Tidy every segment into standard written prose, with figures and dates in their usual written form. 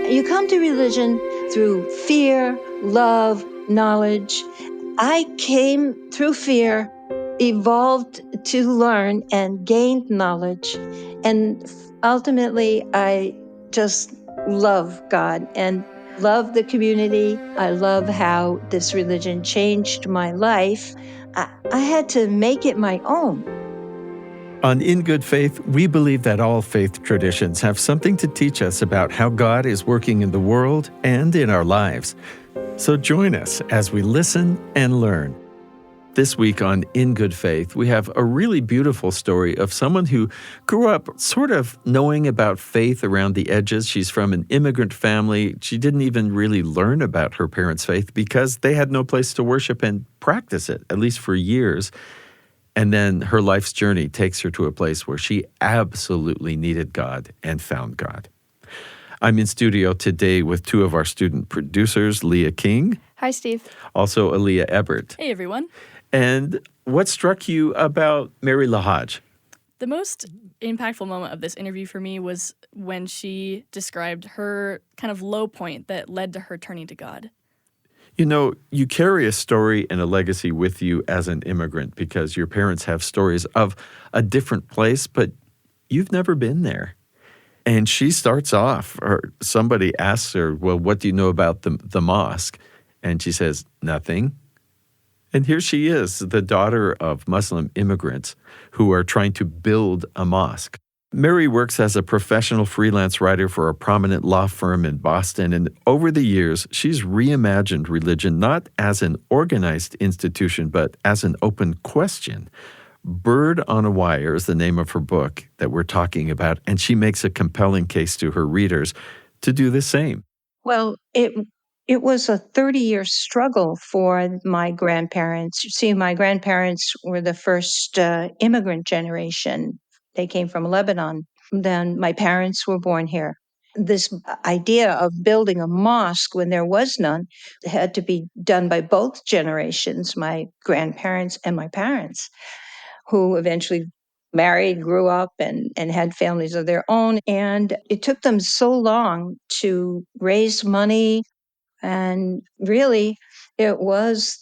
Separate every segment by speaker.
Speaker 1: You come to religion through fear, love, knowledge. I came through fear, evolved to learn and gained knowledge. And ultimately, I just love God and love the community. I love how this religion changed my life. I had to make it my own.
Speaker 2: On In Good Faith, we believe that all faith traditions have something to teach us about how God is working in the world and in our lives. So join us as we listen and learn. This week on In Good Faith, we have a really beautiful story of someone who grew up sort of knowing about faith around the edges. She's from an immigrant family. She didn't even really learn about her parents' faith because they had no place to worship and practice it, at least for years. And then her life's journey takes her to a place where she absolutely needed God and found God. I'm in studio today with two of our student producers, Leah King.
Speaker 3: Hi, Steve.
Speaker 2: Also, Aaliyah Ebert.
Speaker 3: Hey, everyone.
Speaker 2: And what struck you about Mary Lahaj?
Speaker 3: The most impactful moment of this interview for me was when she described her kind of low point that led to her turning to God.
Speaker 2: You know, you carry a story and a legacy with you as an immigrant because your parents have stories of a different place, but you've never been there. And she starts off, or somebody asks her, well, what do you know about the mosque? And she says, nothing. And here she is, the daughter of Muslim immigrants who are trying to build a mosque. Mary works as a professional freelance writer for a prominent law firm in Boston, and over the years, she's reimagined religion not as an organized institution, but as an open question. Bird on a Wire is the name of her book that we're talking about, and she makes a compelling case to her readers to do the same.
Speaker 1: Well, it was a 30-year struggle for my grandparents. You see, my grandparents were the first immigrant generation. They came from Lebanon. Then my parents were born here. This idea of building a mosque when there was none had to be done by both generations, my grandparents and my parents, who eventually married, grew up, and had families of their own. And it took them so long to raise money. And really, it was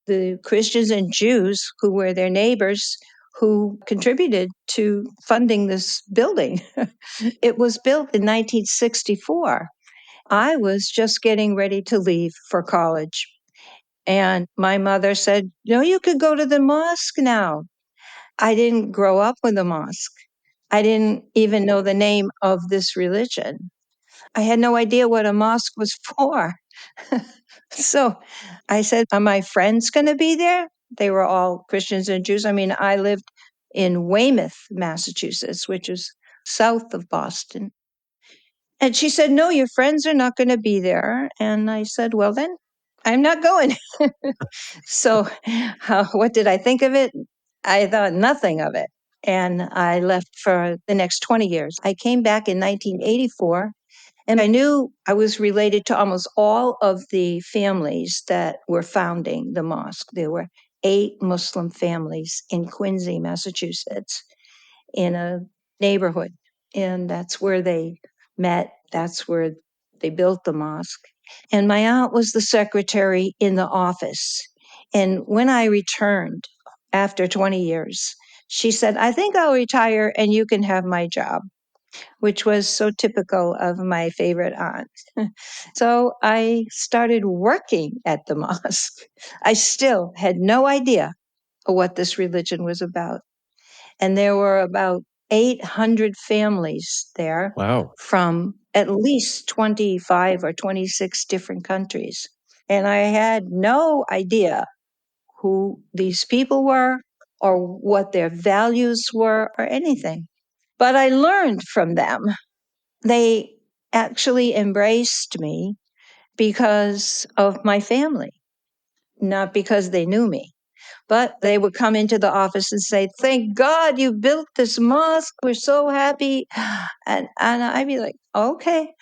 Speaker 1: the Christians and Jews who were their neighbors who contributed to funding this building. It was built in 1964. I was just getting ready to leave for college. And my mother said, no, you could go to the mosque now. I didn't grow up with a mosque. I didn't even know the name of this religion. I had no idea what a mosque was for. So I said, are my friends going to be there? They were all Christians and Jews. I mean, I lived in Weymouth, Massachusetts, which is south of Boston. And she said, no, your friends are not going to be there. And I said, well, then I'm not going. So what did I think of it? I thought nothing of it. And I left for the next 20 years. I came back in 1984. And I knew I was related to almost all of the families that were founding the mosque. There were 8 Muslim families in Quincy, Massachusetts, in a neighborhood. And that's where they met. That's where they built the mosque. And my aunt was the secretary in the office. And when I returned after 20 years, she said, I think I'll retire and you can have my job, which was so typical of my favorite aunt. So I started working at the mosque. I still had no idea what this religion was about. And there were about 800 families there.
Speaker 2: Wow.
Speaker 1: From at least 25 or 26 different countries. And I had no idea who these people were or what their values were or anything. But I learned from them. They actually embraced me because of my family, not because they knew me. But they would come into the office and say, thank God you built this mosque. We're so happy. And I'd be like, okay.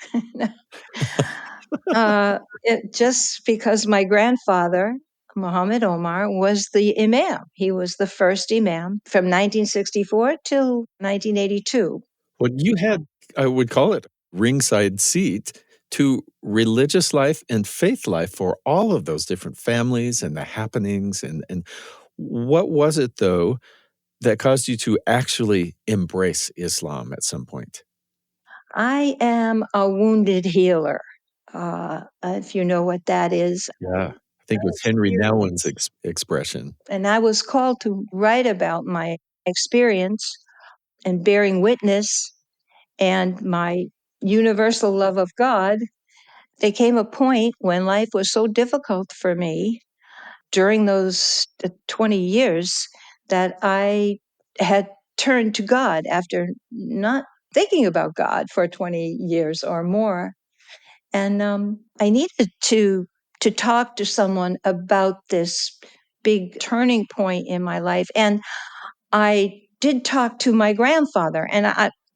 Speaker 1: Just because my grandfather, Muhammad Omar, was the imam. He was the first imam from 1964 till 1982.
Speaker 2: Well, you had, I would call it, ringside seat to religious life and faith life for all of those different families and the happenings. And what was it, though, that caused you to actually embrace Islam at some point?
Speaker 1: I am a wounded healer, if you know what that is.
Speaker 2: Yeah, I think it was Henry Nouwen's expression.
Speaker 1: And I was called to write about my experience and bearing witness and my universal love of God. There came a point when life was so difficult for me during those 20 years that I had turned to God after not thinking about God for 20 years or more. And I needed to talk to someone about this big turning point in my life. And I did talk to my grandfather. And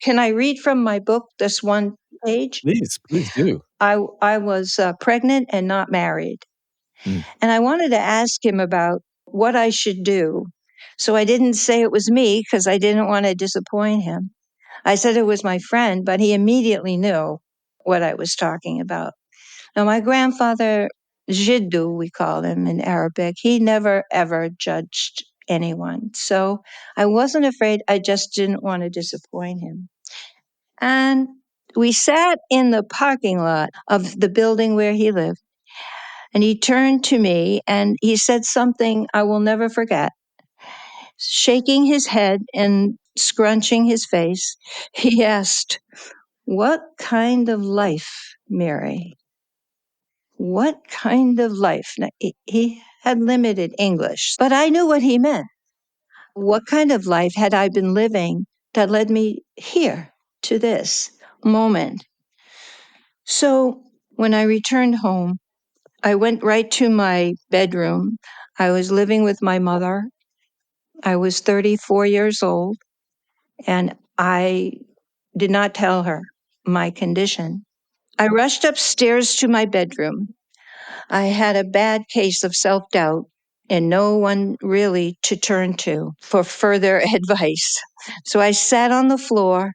Speaker 1: can I read from my book this one page?
Speaker 2: Please do.
Speaker 1: I was pregnant and not married.
Speaker 2: Mm.
Speaker 1: And I wanted to ask him about what I should do. So I didn't say it was me because I didn't want to disappoint him. I said it was my friend, but he immediately knew what I was talking about. Now, my grandfather, Jiddu, we call him in Arabic, he never ever judged anyone. So I wasn't afraid. I just didn't want to disappoint him. And we sat in the parking lot of the building where he lived. And he turned to me and he said something I will never forget. Shaking his head and scrunching his face, he asked, "What kind of life, Mary? What kind of life?" Now, he had limited English, but I knew what he meant. What kind of life had I been living that led me here to this moment? So when I returned home, I went right to my bedroom. I was living with my mother. I was 34 years old, and I did not tell her my condition. I rushed upstairs to my bedroom. I had a bad case of self doubt and no one really to turn to for further advice. So I sat on the floor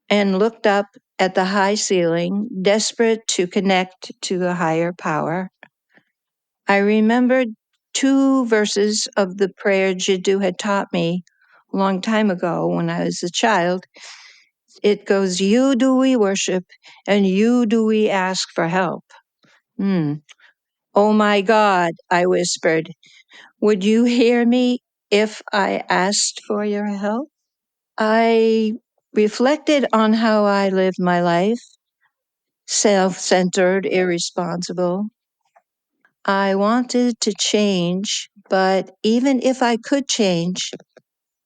Speaker 1: and looked up at the high ceiling, desperate to connect to the higher power. I remembered 2 verses of the prayer Jiddu had taught me a long time ago when I was a child. It goes, "You do we worship, and you do we ask for help." "Oh my God," I whispered, "would you hear me if I asked for your help?" I reflected on how I lived my life, self-centered, irresponsible. I wanted to change, but even if I could change,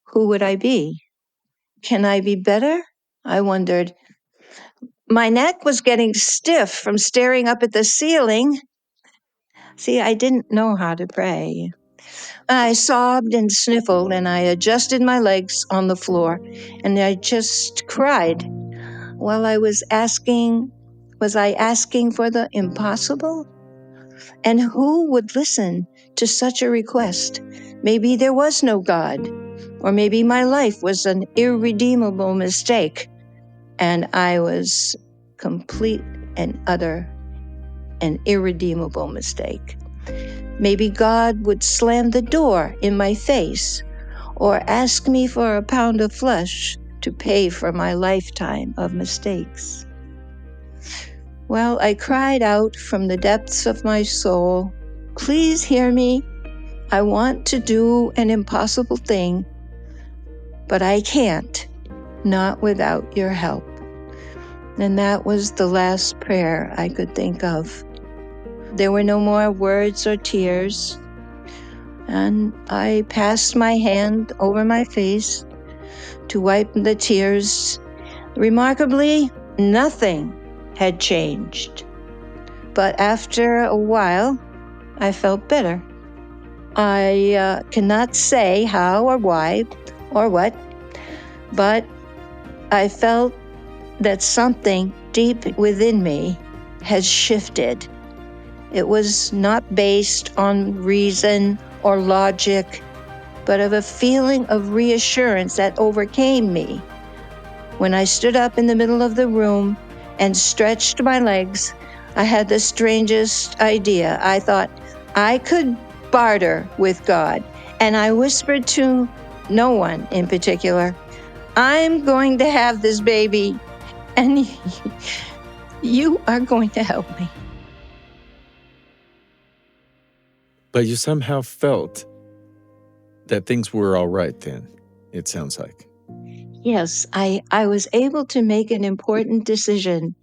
Speaker 1: who would I be? Can I be better? I wondered. My neck was getting stiff from staring up at the ceiling. See, I didn't know how to pray. I sobbed and sniffled, and I adjusted my legs on the floor, and I just cried while was I asking for the impossible? And who would listen to such a request? Maybe there was no God, or maybe my life was an irredeemable mistake, and I was complete and utter an irredeemable mistake. Maybe God would slam the door in my face or ask me for a pound of flesh to pay for my lifetime of mistakes. Well, I cried out from the depths of my soul, "Please hear me. I want to do an impossible thing, but I can't, not without your help." And that was the last prayer I could think of. There were no more words or tears, and I passed my hand over my face to wipe the tears. Remarkably, nothing had changed. But after a while, I felt better. I cannot say how or why or what, but I felt that something deep within me had shifted. It was not based on reason or logic, but of a feeling of reassurance that overcame me. When I stood up in the middle of the room and stretched my legs, I had the strangest idea. I thought I could barter with God. And I whispered to no one in particular, I'm going to have this baby, and you are going to help me.
Speaker 2: But you somehow felt that things were all right then, it sounds like.
Speaker 1: Yes, I was able to make an important decision.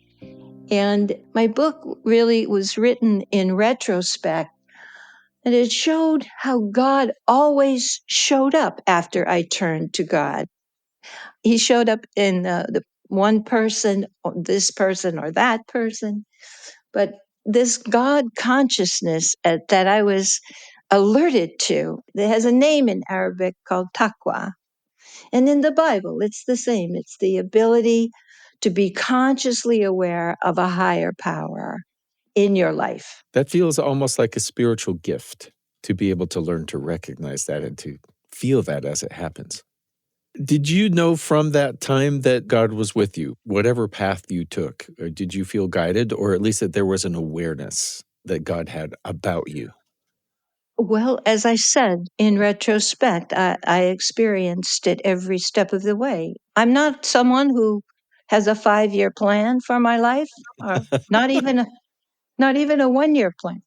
Speaker 1: And my book really was written in retrospect. And it showed how God always showed up after I turned to God. He showed up in the one person, or this person, or that person. But this God consciousness that I was alerted to, it has a name in Arabic called taqwa. And in the Bible, it's the same. It's the ability to be consciously aware of a higher power in your life.
Speaker 2: That feels almost like a spiritual gift to be able to learn to recognize that and to feel that as it happens. Did you know from that time that God was with you, whatever path you took? Or did you feel guided, or at least that there was an awareness that God had about you?
Speaker 1: Well, as I said, in retrospect, I experienced it every step of the way. I'm not someone who has a 5-year plan for my life, or not even a 1-year plan.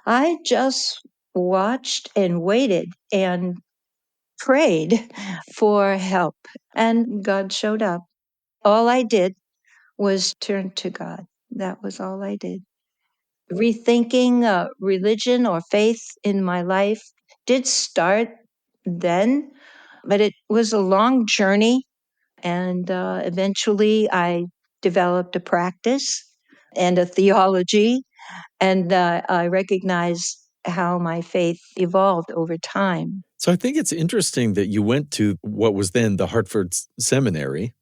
Speaker 1: I just watched and waited and prayed for help, and God showed up. All I did was turn to God. That was all I did. Rethinking religion or faith in my life did start then, but it was a long journey. And eventually I developed a practice and a theology, and I recognized how my faith evolved over time.
Speaker 2: So I think it's interesting that you went to what was then the Hartford Seminary.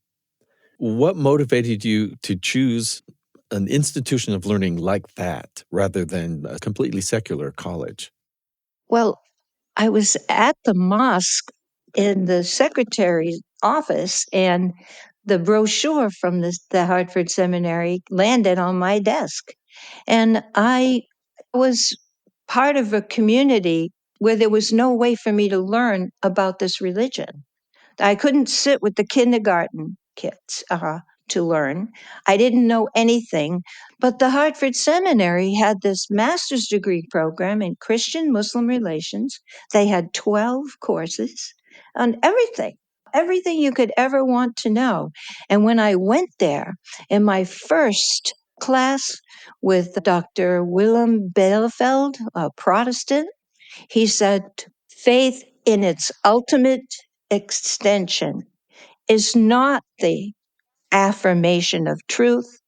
Speaker 2: What motivated you to choose an institution of learning like that rather than a completely secular college?
Speaker 1: Well, I was at the mosque in the secretary's office, and the brochure from the Hartford Seminary landed on my desk. And I was part of a community where there was no way for me to learn about this religion. I couldn't sit with the kindergarten kids to learn. I didn't know anything. But the Hartford Seminary had this master's degree program in Christian Muslim relations. They had 12 courses on everything you could ever want to know. And when I went there in my first class with Dr. Willem Bielefeld, a Protestant, he said, faith in its ultimate extension is not the affirmation of truth.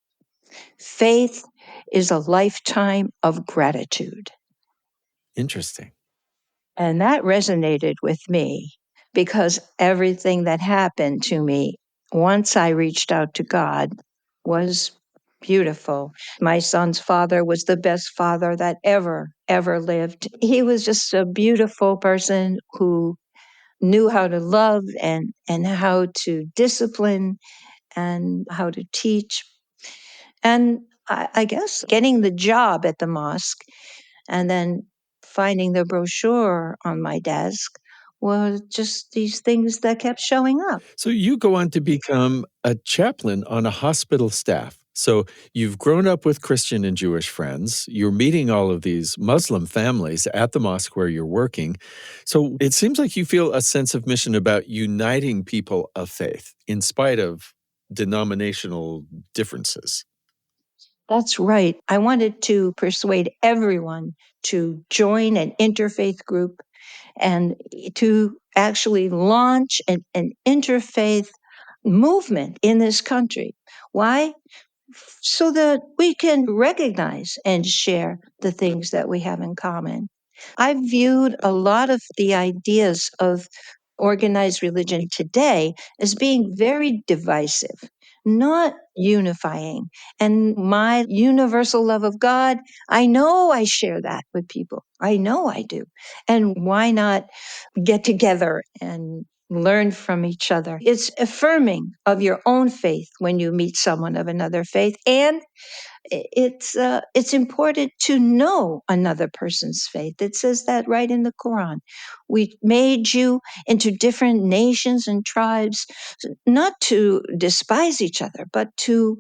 Speaker 1: Faith is a lifetime of gratitude.
Speaker 2: Interesting.
Speaker 1: And that resonated with me because everything that happened to me once I reached out to God was beautiful. My son's father was the best father that ever lived. He was just a beautiful person who knew how to love and how to discipline and how to teach. And I guess getting the job at the mosque and then finding the brochure on my desk were just these things that kept showing up.
Speaker 2: So you go on to become a chaplain on a hospital staff. So you've grown up with Christian and Jewish friends. You're meeting all of these Muslim families at the mosque where you're working. So it seems like you feel a sense of mission about uniting people of faith in spite of denominational differences.
Speaker 1: That's right. I wanted to persuade everyone to join an interfaith group and to actually launch an interfaith movement in this country. Why? So that we can recognize and share the things that we have in common. I viewed a lot of the ideas of organized religion today as being very divisive, not unifying. And my universal love of God, I know I share that with people. I know I do. And why not get together and learn from each other. It's affirming of your own faith when you meet someone of another faith. And it's important to know another person's faith. It says that right in the Quran. We made you into different nations and tribes, not to despise each other, but to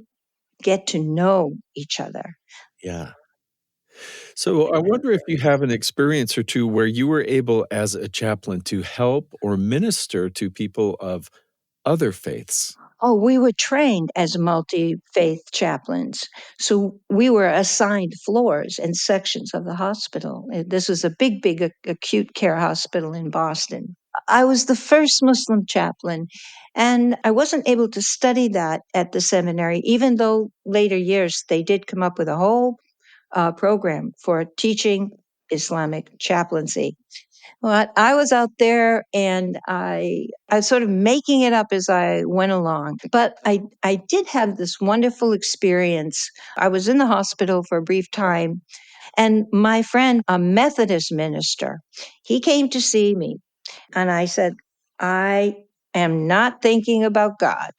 Speaker 1: get to know each other.
Speaker 2: Yeah. So I wonder if you have an experience or two where you were able, as a chaplain, to help or minister to people of other faiths.
Speaker 1: Oh, we were trained as multi faith chaplains. So we were assigned floors and sections of the hospital. This was a big acute care hospital in Boston. I was the first Muslim chaplain, and I wasn't able to study that at the seminary, even though later years they did come up with a whole program for teaching Islamic chaplaincy. Well, I was out there and I was sort of making it up as I went along. But I did have this wonderful experience. I was in the hospital for a brief time, and my friend, a Methodist minister, he came to see me. And I said, I am not thinking about God.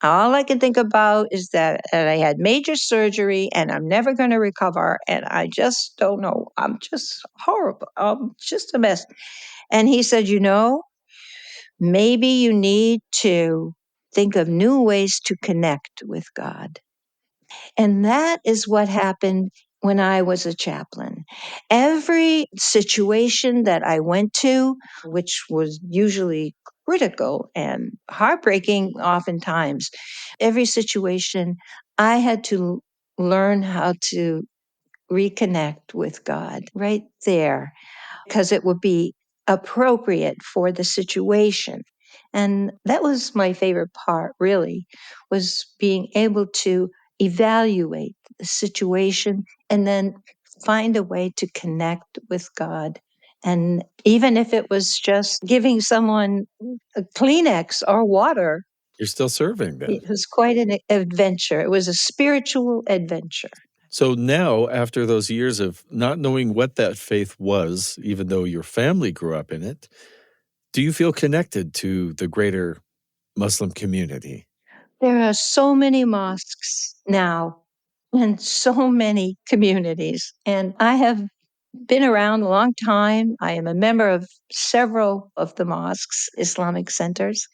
Speaker 1: All I can think about is that I had major surgery and I'm never going to recover. And I just don't know. I'm just horrible. I'm just a mess. And he said, maybe you need to think of new ways to connect with God. And that is what happened when I was a chaplain. Every situation that I went to, which was usually critical and heartbreaking oftentimes, every situation I had to learn how to reconnect with God right there because it would be appropriate for the situation. And that was my favorite part, really, was being able to evaluate the situation and then find a way to connect with God. And even if it was just giving someone a Kleenex or water,
Speaker 2: You're still serving then.
Speaker 1: it was quite an adventure. It was a spiritual adventure.
Speaker 2: So now, after those years of not knowing what that faith was, even though your family grew up in it, do you feel connected to the greater Muslim community?
Speaker 1: There are so many mosques now and so many communities. And I have been around a long time. I am a member of several of the mosques, Islamic centers.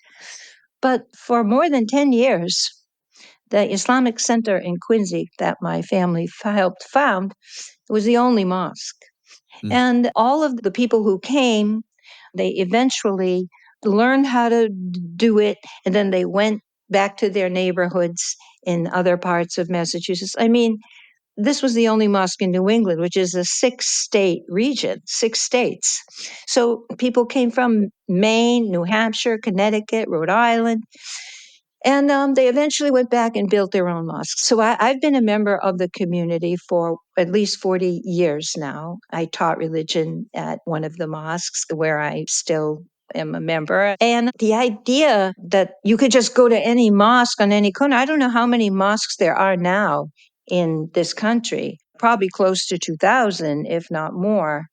Speaker 1: But for more than 10 years, the Islamic Center in Quincy that my family helped found was the only mosque. And all of the people who came, they eventually learned how to do it, and then they went back to their neighborhoods in other parts of Massachusetts. I mean, this was the only mosque in New England, which is a 6-state region, 6 states. So people came from Maine, New Hampshire, Connecticut, Rhode Island. And they eventually went back and built their own mosques. So I've been a member of the community for at least 40 years now. I taught religion at one of the mosques where I still am a member. And the idea that you could just go to any mosque on any corner, I don't know how many mosques there are now in this country, probably close to 2,000, if not more.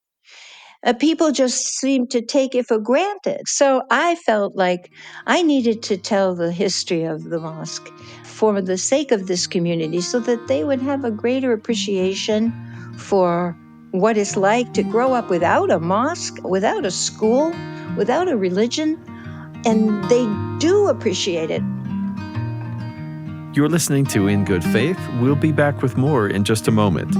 Speaker 1: People just seem to take it for granted. So I felt like I needed to tell the history of the mosque for the sake of this community so that they would have a greater appreciation for what it's like to grow up without a mosque, without a school, without a religion, and they do appreciate it.
Speaker 2: You're listening to In Good Faith. We'll be back with more in just a moment.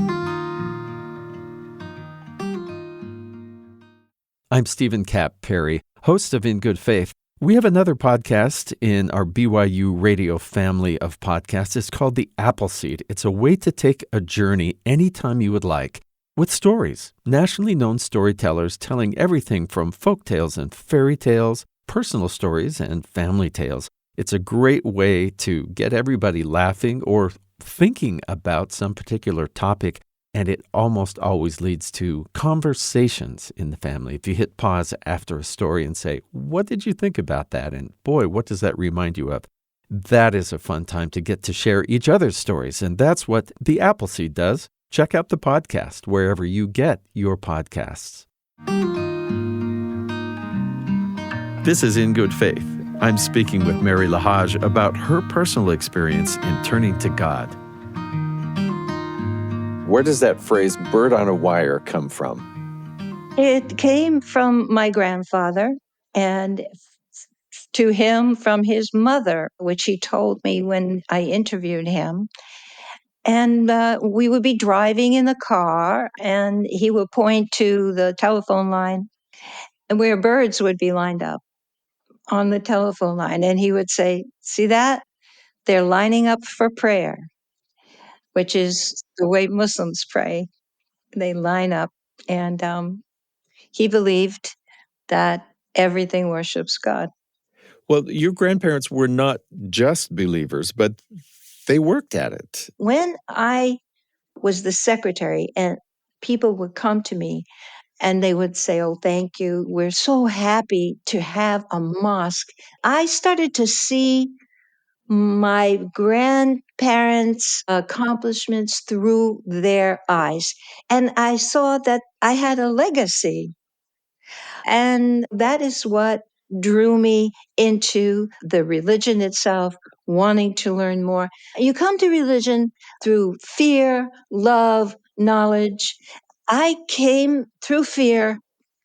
Speaker 2: I'm Stephen Cap Perry, host of In Good Faith. We have another podcast in our BYU radio family of podcasts. It's called The Appleseed. It's a way to take a journey anytime you would like with stories, nationally known storytellers telling everything from folk tales and fairy tales, personal stories, and family tales. It's a great way to get everybody laughing or thinking about some particular topic. And it almost always leads to conversations in the family. If you hit pause after a story and say, what did you think about that? And boy, what does that remind you of? That is a fun time to get to share each other's stories. And that's what The Appleseed does. Check out the podcast wherever you get your podcasts. This is In Good Faith. I'm speaking with Mary Lahaj about her personal experience in turning to God. Where does that phrase bird on a wire come from?
Speaker 1: It came from my grandfather and to him from his mother, which he told me when I interviewed him. And we would be driving in the car, and he would point to the telephone line and where birds would be lined up on the telephone line. And he would say, "See that? They're lining up for prayer," which is the way Muslims pray. They line up. And he believed that everything worships God.
Speaker 2: Well, your grandparents were not just believers, but they worked at it.
Speaker 1: When I was the secretary, and people would come to me and they would say, "Oh, thank you. We're so happy to have a mosque." I started to see my grandparents' accomplishments through their eyes. And I saw that I had a legacy. And that is what drew me into the religion itself, wanting to learn more. You come to religion through fear, love, knowledge. I came through fear,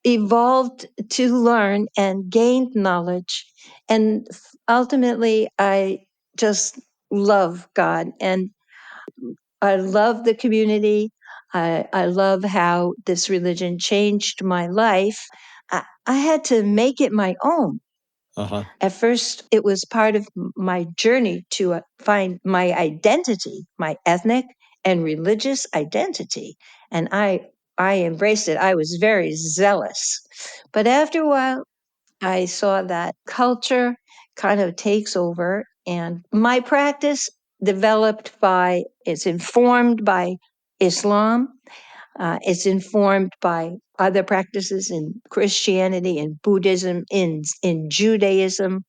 Speaker 1: evolved to learn and gained knowledge. And ultimately, I just love God. And I love the community. I love how this religion changed my life. I had to make it my own.
Speaker 2: Uh-huh.
Speaker 1: At first, it was part of my journey to find my identity, my ethnic and religious identity. And I embraced it. I was very zealous. But after a while, I saw that culture kind of takes over, and my practice it's informed by Islam, it's informed by other practices in Christianity, in Buddhism, in Judaism.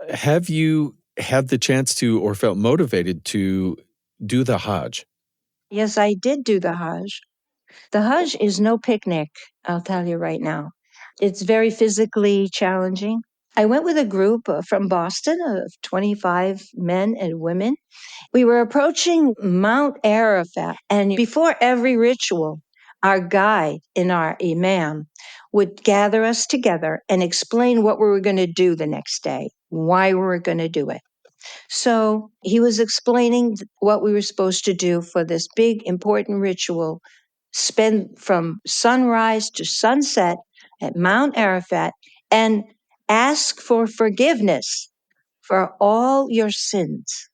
Speaker 2: Have you had the chance to or felt motivated to do the Hajj?
Speaker 1: Yes, I did do the Hajj. The Hajj is no picnic, I'll tell you right now. It's very physically challenging. I went with a group from Boston of 25 men and women. We were approaching Mount Arafat, and before every ritual, our guide and our imam would gather us together and explain what we were going to do the next day, why we were going to do it. So he was explaining what we were supposed to do for this big, important ritual, spend from sunrise to sunset at Mount Arafat and ask for forgiveness for all your sins.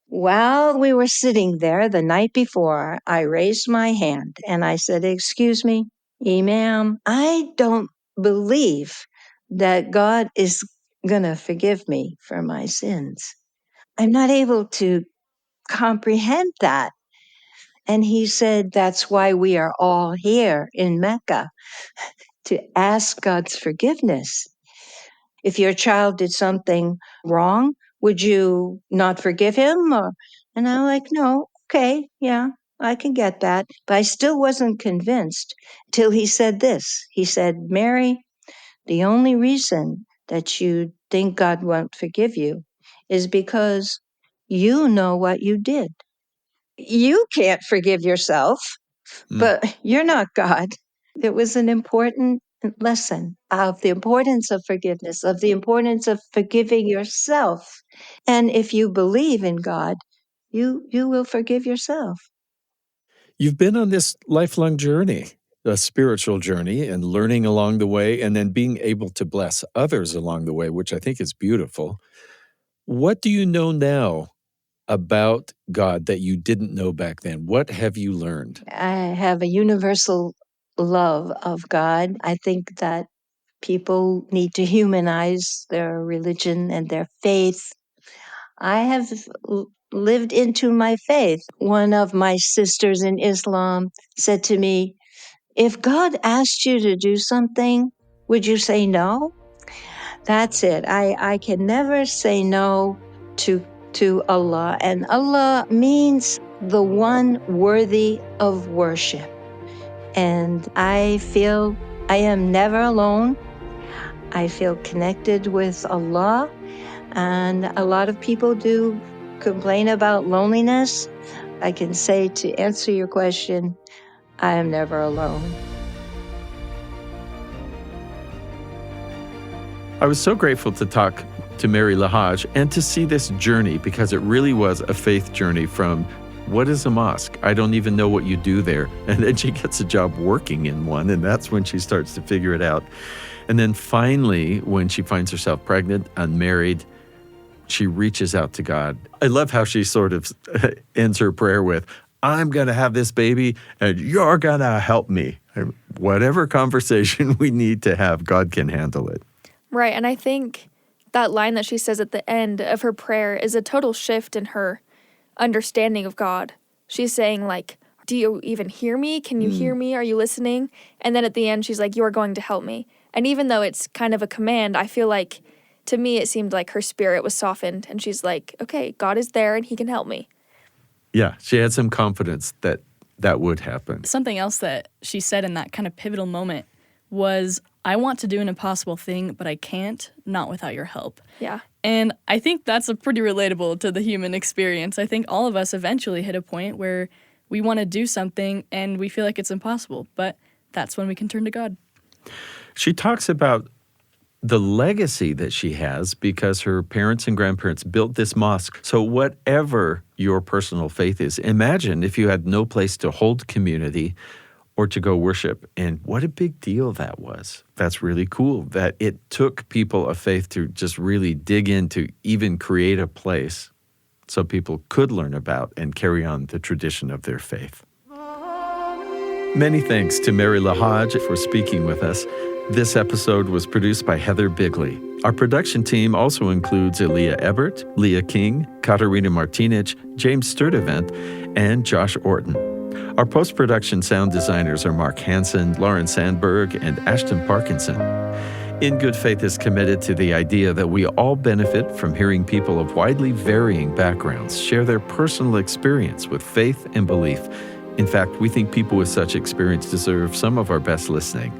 Speaker 1: While we were sitting there the night before, I raised my hand and I said, "Excuse me, Imam, I don't believe that God is going to forgive me for my sins. I'm not able to comprehend that." And he said, "That's why we are all here in Mecca, to ask God's forgiveness. If your child did something wrong, would you not forgive him?" And I'm like, "No, okay, yeah, I can get that." But I still wasn't convinced till he said this. He said, "Mary, the only reason that you think God won't forgive you is because you know what you did. You can't forgive yourself, but you're not God." It was an important lesson of the importance of forgiveness, of the importance of forgiving yourself. And if you believe in God, you will forgive yourself.
Speaker 2: You've been on this lifelong journey, a spiritual journey, and learning along the way, and then being able to bless others along the way, which I think is beautiful. What do you know now about God that you didn't know back then? What have you learned?
Speaker 1: I have a universal love of God. I think that people need to humanize their religion and their faith. I have lived into my faith. One of my sisters in Islam said to me, "If God asked you to do something, would you say no?" That's it. I can never say no to Allah. And Allah means the one worthy of worship. And I feel I am never alone. I feel connected with Allah. And a lot of people do complain about loneliness. I can say, to answer your question, I am never alone.
Speaker 2: I was so grateful to talk to Mary Lahaj and to see this journey, because it really was a faith journey from, what is a mosque? I don't even know what you do there. And then she gets a job working in one, and that's when she starts to figure it out. And then finally, when she finds herself pregnant, unmarried, she reaches out to God. I love how she sort of ends her prayer with, I'm going to have this baby and you're going to help me. Whatever conversation we need to have, God can handle it.
Speaker 4: Right, and I think that line that she says at the end of her prayer is a total shift in her understanding of God. She's saying, like, do you even hear me? Can you hear me? Are you listening? And then at the end, she's like, you are going to help me. And even though it's kind of a command, I feel like, to me, it seemed like her spirit was softened. And she's like, okay, God is there and he can help me.
Speaker 2: Yeah, she had some confidence that that would happen.
Speaker 3: Something else that she said in that kind of pivotal moment was, I want to do an impossible thing, but I can't, not without your help.
Speaker 4: Yeah.
Speaker 3: And I think that's a pretty relatable to the human experience. I think all of us eventually hit a point where we want to do something and we feel like it's impossible, but that's when we can turn to God.
Speaker 2: She talks about the legacy that she has because her parents and grandparents built this mosque. So whatever your personal faith is, imagine if you had no place to hold community or to go worship. And what a big deal that was. That's really cool that it took people of faith to just really dig in to even create a place so people could learn about and carry on the tradition of their faith. Many thanks to Mary Lahaj for speaking with us. This episode was produced by Heather Bigley. Our production team also includes Aaliyah Ebert, Leah King, Katarina Martinich, James Sturdivant, and Josh Orton. Our post-production sound designers are Mark Hansen, Lauren Sandberg, and Ashton Parkinson. In Good Faith is committed to the idea that we all benefit from hearing people of widely varying backgrounds share their personal experience with faith and belief. In fact, we think people with such experience deserve some of our best listening.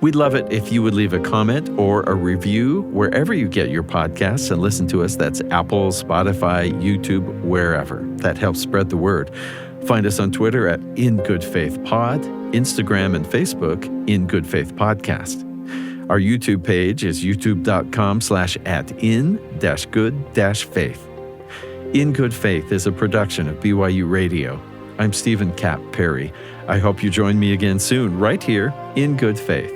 Speaker 2: We'd love it if you would leave a comment or a review wherever you get your podcasts and listen to us. That's Apple, Spotify, YouTube, wherever. That helps spread the word. Find us on Twitter at In Good Faith Pod, Instagram and Facebook, In Good Faith Podcast. Our YouTube page is youtube.com/@in-good-faith. In Good Faith is a production of BYU Radio. I'm Stephen Cap Perry. I hope you join me again soon, right here in Good Faith.